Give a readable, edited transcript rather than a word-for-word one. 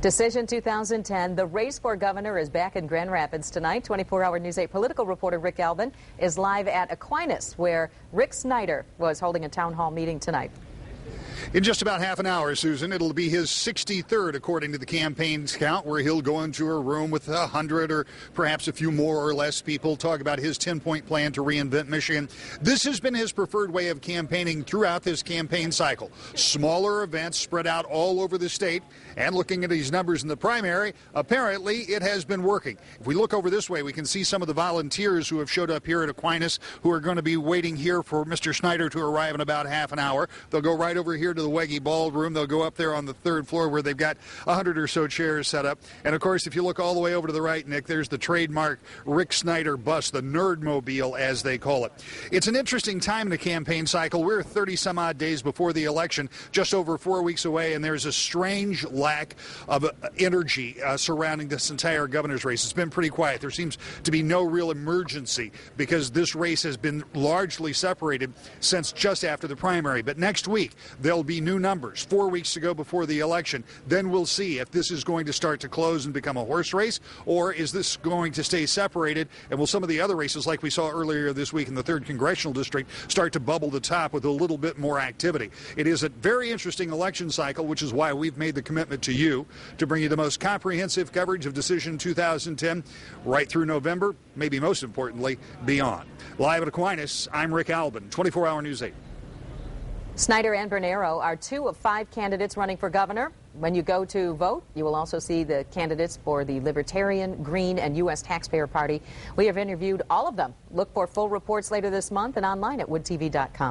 Decision 2010, the race for governor is back in Grand Rapids tonight. 24-hour News 8 political reporter Rick Albin is live at Aquinas, where Rick Snyder was holding a town hall meeting tonight. In just about half an hour, Susan, it'll be his 63rd, according to the campaign's count, where he'll go into a room with 100 or perhaps a few more or less people, talk about his 10-point plan to reinvent Michigan. This has been his preferred way of campaigning throughout this campaign cycle. Smaller events spread out all over the state, and looking at these numbers in the primary, apparently it has been working. If we look over this way, we can see some of the volunteers who have showed up here at Aquinas who are going to be waiting here for Mr. Snyder to arrive in about half an hour. They'll go right over here to the Weggy Ballroom. They'll go up there on the third floor where they've got 100 or so chairs set up. And of course, if you look all the way over to the right, Nick, there's the trademark Rick Snyder bus, the Nerdmobile, as they call it. It's an interesting time in the campaign cycle. We're 30 some odd days before the election, just over 4 weeks away, and there's a strange lack of energy surrounding this entire governor's race. It's been pretty quiet. There seems to be no real emergency because this race has been largely separated since just after the primary. But next week, there'll be new numbers 4 weeks to go before the election. Then we'll see if this is going to start to close and become a horse race, or is this going to stay separated, and will some of the other races, like we saw earlier this week in the 3rd Congressional District, start to bubble the top with a little bit more activity. It is a very interesting election cycle, which is why we've made the commitment to you to bring you the most comprehensive coverage of Decision 2010 right through November, maybe most importantly, beyond. Live at Aquinas, I'm Rick Albin, 24-hour News 8. Snyder and Bernero are 2 of 5 candidates running for governor. When you go to vote, you will also see the candidates for the Libertarian, Green, and U.S. Taxpayer Party. We have interviewed all of them. Look for full reports later this month and online at woodtv.com.